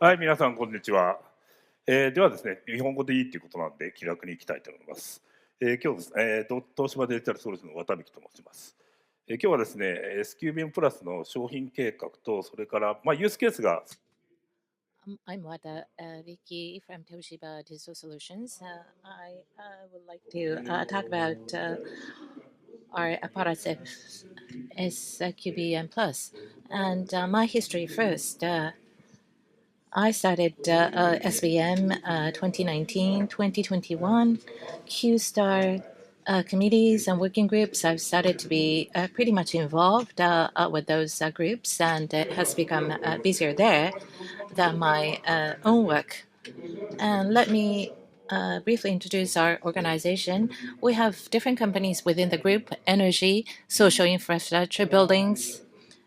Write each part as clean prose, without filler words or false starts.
はい、皆さん、こんにちは。ではですね、日本語でいいということなんで、気楽にいきたいと思います。今日ですね、東芝デジタルソリューションの渡辺と申します。今日はですね、SQBM プラスの商品計画と、それから、ユースケースが、I'm Watabiki from Toshiba Digital Solutions. I would like to talk about our products SQBM Plus. And my history first. I started SBM 2019, 2021, Q-Star committees and working groups. I've started to be pretty much involved with those groups, and it has become busier there than my own work. And let me briefly introduce our organization. We have different companies within the group: energy, social infrastructure, buildings,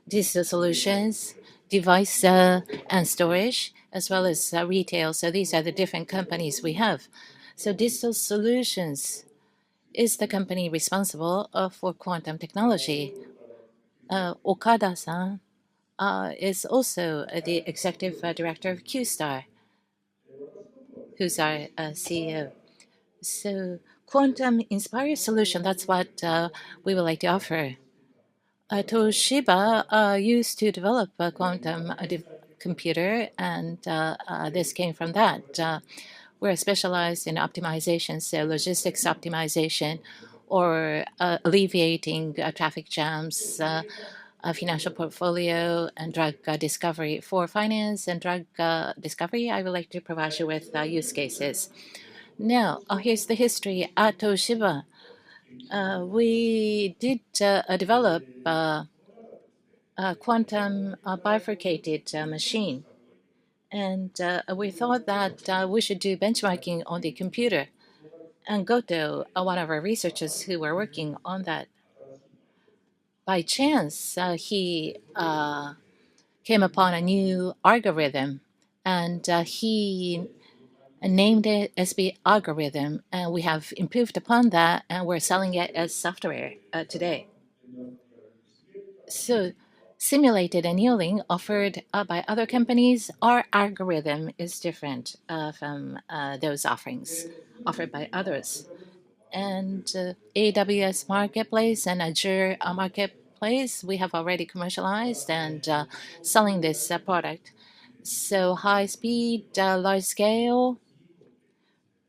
digital solutions, device and storage, as well as retail. So these are the different companies we have. So digital solutions is the company responsible for quantum technology. Okada-san is also the executive director of Q-Star, who's our CEO. So quantum inspired solution, that's what we would like to offer. Toshiba used to develop a quantum computer, and this came from that. We're specialized in optimization, so logistics optimization, or alleviating traffic jams, financial portfolio, and drug discovery. For finance and drug discovery, I would like to provide you with use cases. Now, here's the history at Toshiba. We did develop a quantum bifurcated machine. And we thought that we should do benchmarking on the computer. And Goto, one of our researchers who were working on that, by chance, he came upon a new algorithm, and he named it SB algorithm. And we have improved upon that, and we're selling it as software today. So, simulated annealing offered by other companies, our algorithm is different from those offerings offered by others. And AWS Marketplace and Azure Marketplace, we have already commercialized and selling this product. So, high speed, large scale.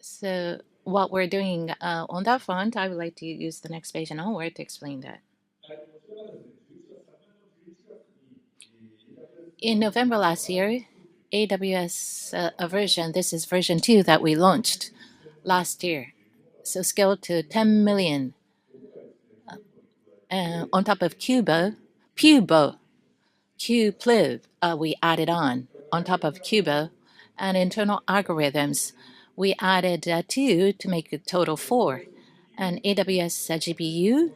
So, what we're doing on that front, I would like to use the next page and onward to explain that. In November last year, AWS version, this is version 2 that we launched last year. So scaled to 10 million. On top of Cubo, we added on top of Cubo, and internal algorithms. We added 2 to make a total 4. And AWS GPU,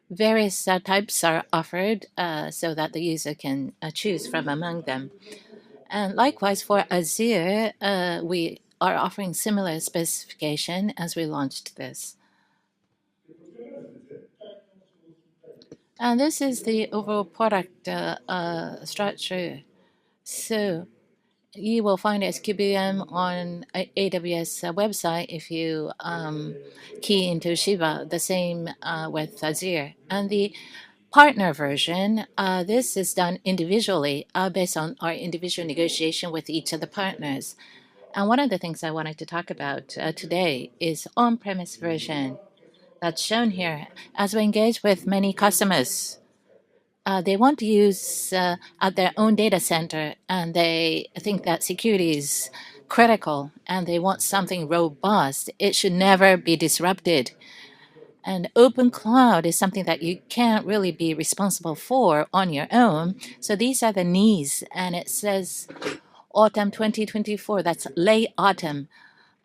various types are offered so that the user can choose from among them. And likewise for Azure, we are offering similar specification as we launched this. And this is the overall product structure. So you will find SQBM on AWS website if you key into Toshiba, the same with Azure. And the partner version, this is done individually based on our individual negotiation with each of the partners. And one of the things I wanted to talk about today is on-premise version that's shown here. As we engage with many customers, they want to use at their own data center, and they think that security is critical, and they want something robust. It should never be disrupted. And open cloud is something that you can't really be responsible for on your own. So these are the needs, and it says autumn 2024. That's late autumn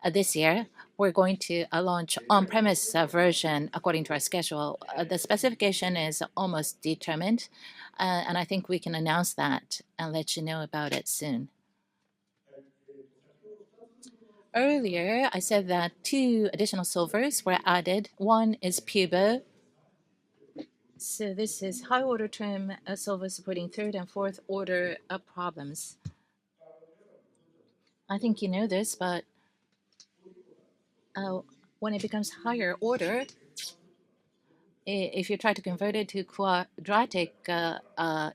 this year. We're going to launch on-premise version according to our schedule. The specification is almost determined, and I think we can announce that and let you know about it soon. Earlier, I said that 2 additional solvers were added. One is Pubo. So this is high order term solver supporting 3rd and 4th order problems. I think you know this, but when it becomes higher order, if you try to convert it to quadratic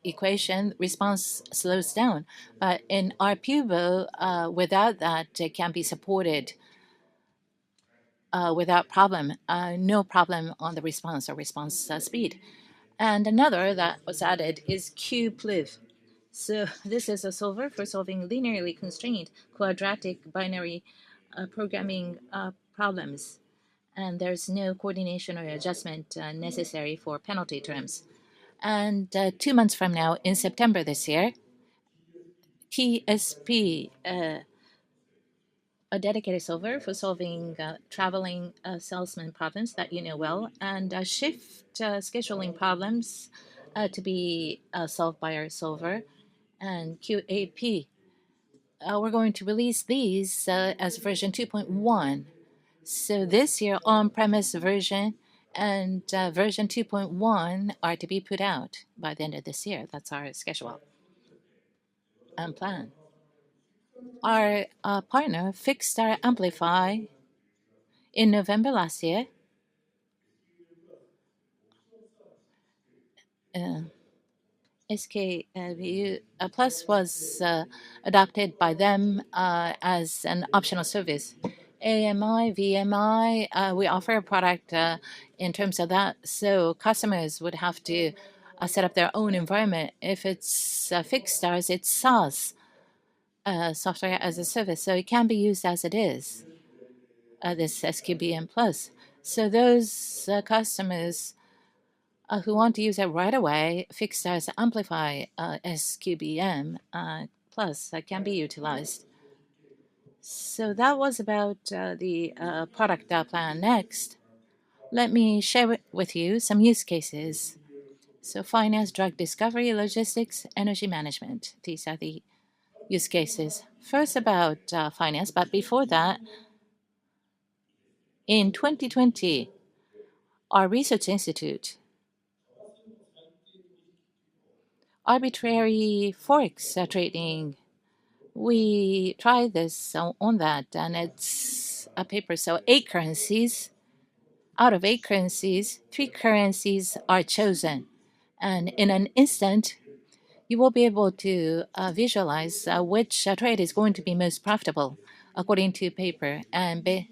equation, response slows down. But in RPUBO, without that, it can be supported without problem, no problem on the response or response speed. And another that was added is Q2B24. So this is a solver for solving linearly constrained quadratic binary programming problems. And there's no coordination or adjustment necessary for penalty terms. And 2 months from now, in September this year, TSP, a dedicated solver for solving traveling salesman problems that you know well, and shift scheduling problems to be solved by our solver, and QAP. We're going to release these as version 2.1. So this year, on-premise version and version 2.1 are to be put out by the end of this year. That's our schedule and plan. Our partner fixed our Amplify in November last year. SKVU Plus was adopted by them as an optional service. AMI, VMI, we offer a product in terms of that, so customers would have to set up their own environment. If it's fixed stars, it's SaaS, software as a service, so it can be used as it is, this SQBM Plus. So those customers who want to use it right away, fixed stars Amplify SQBM Plus can be utilized. So that was about the product plan. Next, let me share with you some use cases. So finance, drug discovery, logistics, energy management. These are the use cases. First about finance, but before that, in 2020, our research institute arbitrary forex trading, we tried this on that, and it's a paper. So 8 currencies, out of 8 currencies, 3 currencies are chosen. And in an instant, you will be able to visualize which trade is going to be most profitable according to paper. And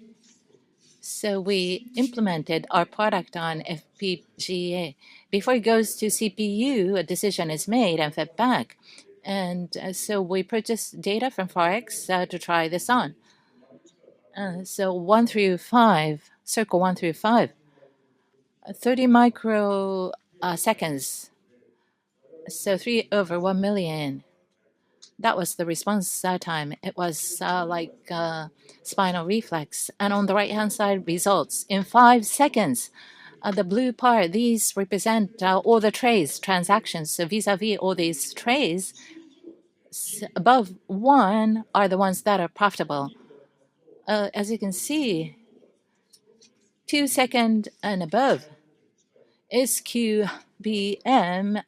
so we implemented our product on FPGA. Before it goes to CPU, a decision is made and fed back. And so we purchased data from Forex to try this on. So 1 through 5, circle 1 through 5, 30 microseconds. So 3 over 1 million. That was the response time. It was like spinal reflex. And on the right-hand side, results. In 5 seconds, the blue part, these represent all the trades, transactions. So vis-a-vis all these trades, above 1 are the ones that are profitable. As you can see, 2 seconds and above, SQBM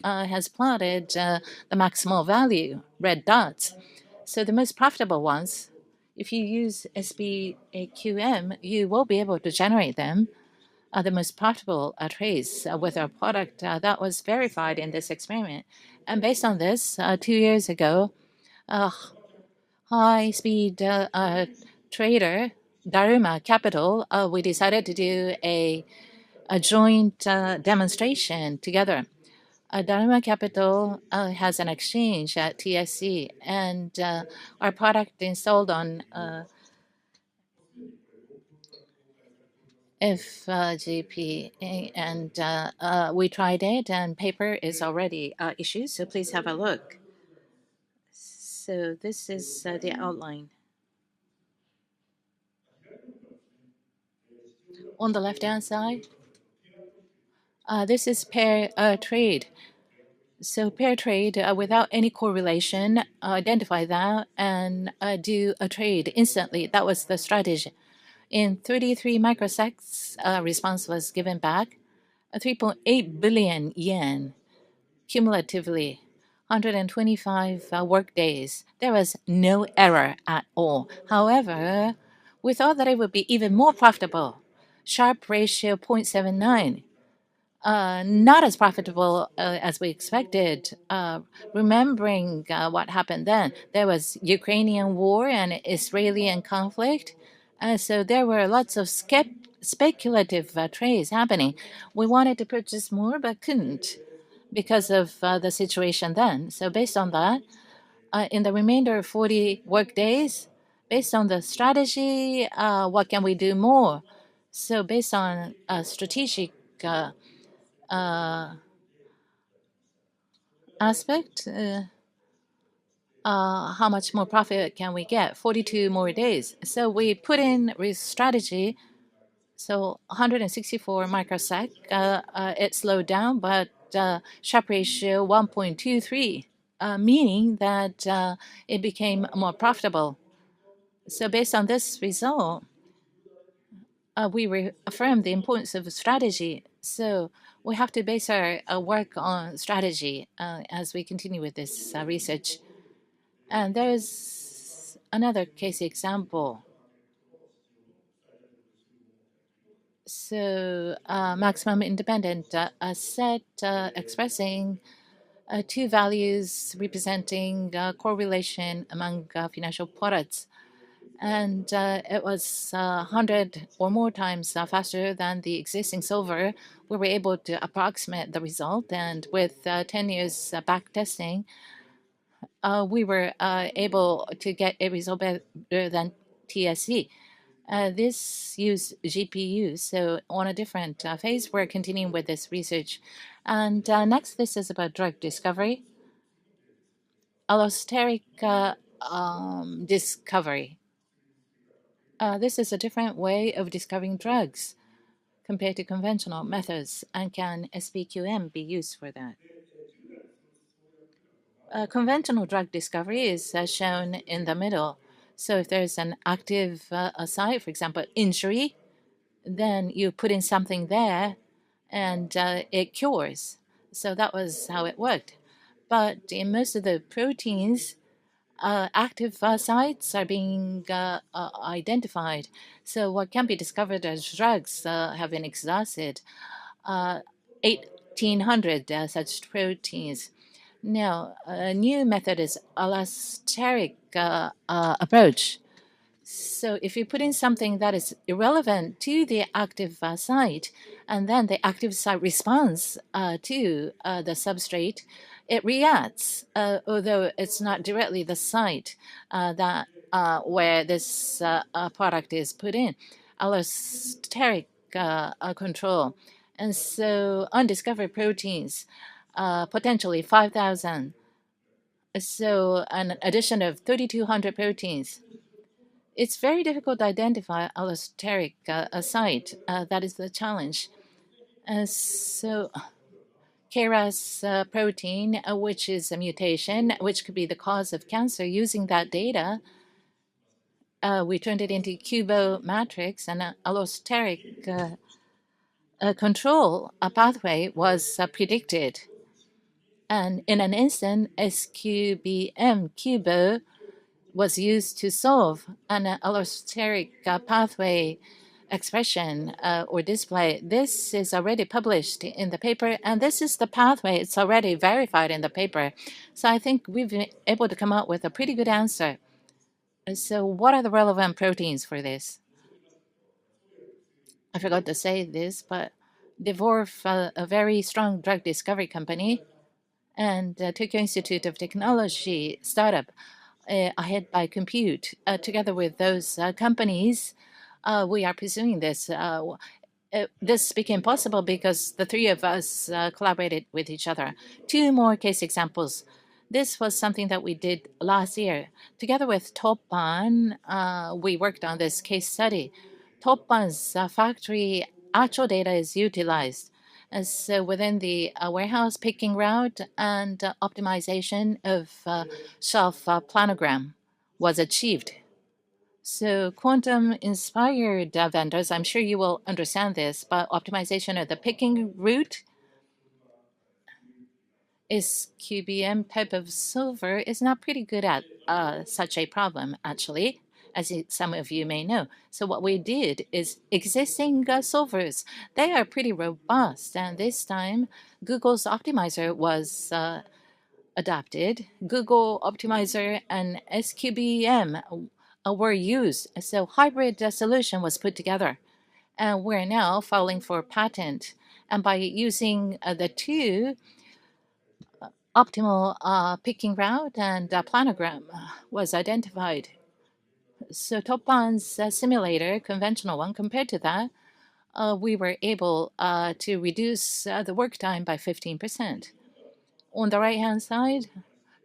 has plotted the maximal value, red dots. So the most profitable ones, if you use SPAQM, you will be able to generate them, the most profitable trades with our product. That was verified in this experiment. And based on this, 2 years ago, high-speed trader, Daruma Capital, we decided to do a joint demonstration together. Daruma Capital has an exchange at TSC, and our product installed on FGP, and we tried it, and paper is already issued, so please have a look. So this is the outline. On the left-hand side, this is pair trade. So pair trade without any correlation, identify that and do a trade instantly. That was the strategy. In 33 microseconds, response was given back, 3.8 billion yen cumulatively. 125 work days. There was no error at all. However, we thought that it would be even more profitable. Sharp ratio 0.79. Not as profitable as we expected. Remembering what happened then, there was Ukrainian war and Israeli conflict. So there were lots of speculative trades happening. We wanted to purchase more but couldn't because of the situation then. So based on that, in the remainder of 40 work days, based on the strategy, what can we do more? So based on strategic aspect, how much more profit can we get? 42 more days. So we put in with strategy. So 164 microsec, it slowed down, but Sharpe ratio 1.23, meaning that it became more profitable. So based on this result, we reaffirmed the importance of strategy. So we have to base our work on strategy as we continue with this research. And there's another case example. So maximum independent set expressing two values representing correlation among financial products. And it was 100 or more times faster than the existing solver. We were able to approximate the result. And with 10 years back testing, we were able to get a result better than TSE. This used GPU. So on a different phase, we're continuing with this research. And next, this is about drug discovery. Allosteric discovery. This is a different way of discovering drugs compared to conventional methods. And can SPQM be used for that? Conventional drug discovery is shown in the middle. So if there's an active site, for example, injury, then you put in something there and it cures. So that was how it worked. But in most of the proteins, active sites are being identified. So what can be discovered as drugs have been exhausted. 1,800 such proteins. Now, a new method is allosteric approach. So if you put in something that is irrelevant to the active site, and then the active site responds to the substrate, it reacts, although it's not directly the site that where this product is put in. Allosteric control. And so undiscovered proteins, potentially 5,000. So an addition of 3,200 proteins. It's very difficult to identify allosteric site. That is the challenge. So KRAS protein, which is a mutation, which could be the cause of cancer, using that data, we turned it into QUBO matrix, and allosteric control pathway was predicted. And in an instant, SQBM QUBO was used to solve an allosteric pathway expression or display. This is already published in the paper, and this is the pathway. It's already verified in the paper. So I think we've been able to come up with a pretty good answer. So what are the relevant proteins for this? I forgot to say this, but Devorf, a very strong drug discovery company, and Tokyo Institute of Technology startup, ahead by compute. Together with those companies, we are pursuing this. This became possible because the three of us collaborated with each other. Two more case examples. This was something that we did last year. Together with Toppan, we worked on this case study. Toppan's factory actual data is utilized. And so within the warehouse picking route and optimization of shelf planogram was achieved. So quantum-inspired vendors, I'm sure you will understand this, but optimization of the picking route SQBM type of solver is not pretty good at such a problem, actually, as some of you may know. So what we did is existing solvers, they are pretty robust. And this time, Google's optimizer was adopted. Google optimizer and SQBM were used. So hybrid solution was put together. And we're now filing for patent. And by using the two, optimal picking route and planogram was identified. So Toppan's simulator, conventional one, compared to that, we were able to reduce the work time by 15%. On the right-hand side,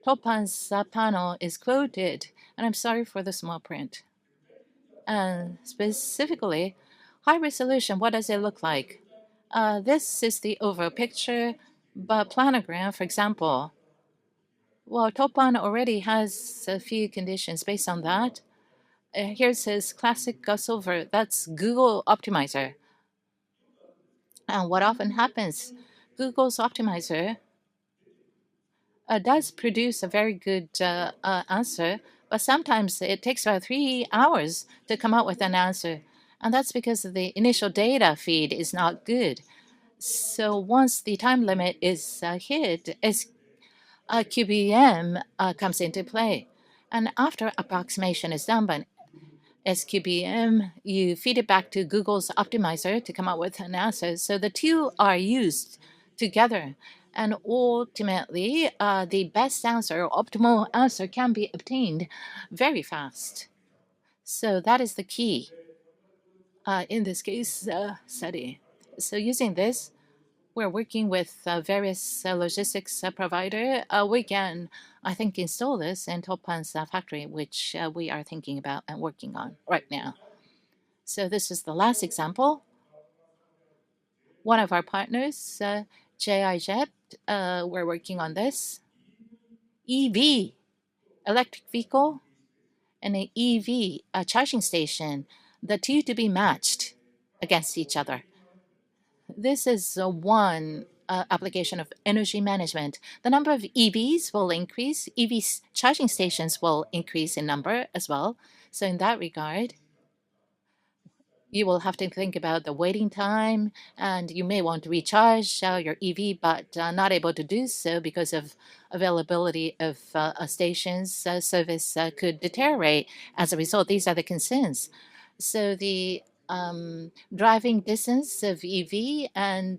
Toppan's panel is quoted, and I'm sorry for the small print. And specifically, high resolution, what does it look like? This is the overall picture, but planogram, for example, well, Toppan already has a few conditions based on that. Here's his classic solver. That's Google Optimizer. And what often happens, Google's Optimizer does produce a very good answer, but sometimes it takes about 3 hours to come up with an answer. And that's because the initial data feed is not good. So once the time limit is hit, QBM comes into play. And after approximation is done by SQBM, you feed it back to Google's optimizer to come up with an answer. So the two are used together. And ultimately, the best answer, optimal answer, can be obtained very fast. So that is the key in this case study. So using this, we're working with various logistics provider. We can, I think, install this in Toppan's factory, which we are thinking about and working on right now. So this is the last example. One of our partners, JIJET, we're working on this. EV, electric vehicle, and an EV charging station, the two to be matched against each other. This is one application of energy management. The number of EVs will increase. EV charging stations will increase in number as well. So in that regard, you will have to think about the waiting time, and you may want to recharge your EV, but not able to do so because of availability of stations. Service could deteriorate as a result. These are the concerns. So the driving distance of EV and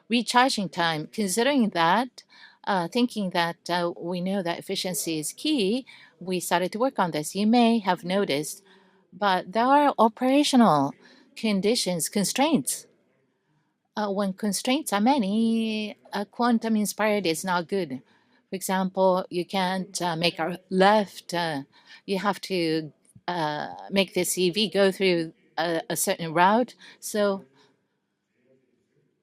recharging time, considering that, thinking that we know that efficiency is key, we started to work on this. You may have noticed, but there are operational conditions, constraints. When constraints are many, quantum inspired is not good. For example, you can't make a left. You have to make this EV go through a certain route. So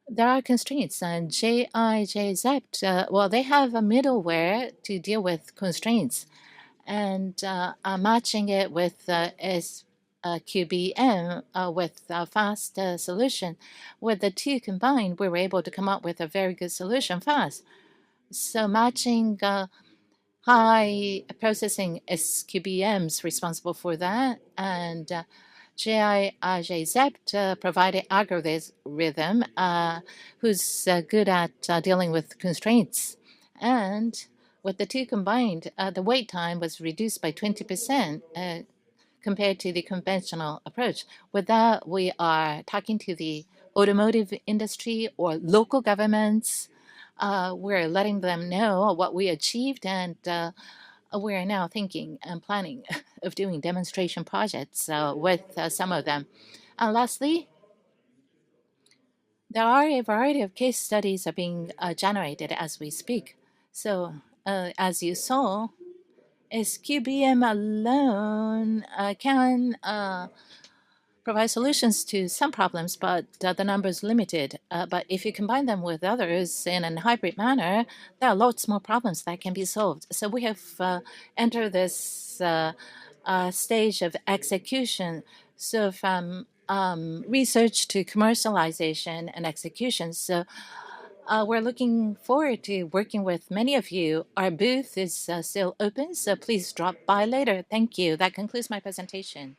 there are constraints, and JIJZEPT, well, they have a middleware to deal with constraints, and matching it with SQBM with a fast solution. With the two combined, we were able to come up with a very good solution fast. So matching high processing SQBMs responsible for that, and JIJZEPT provided algorithm who's good at dealing with constraints. And with the two combined, the wait time was reduced by 20% compared to the conventional approach. With that, we are talking to the automotive industry or local governments. We're letting them know what we achieved, and we are now thinking and planning of doing demonstration projects with some of them. And lastly, there are a variety of case studies are being generated as we speak. So as you saw, SQBM alone can provide solutions to some problems, but the number is limited. But if you combine them with others in a hybrid manner, there are lots more problems that can be solved. So we have entered this stage of execution. So from research to commercialization and execution. So We're looking forward to working with many of you. Our booth is still open, so please drop by later. Thank you. That concludes my presentation.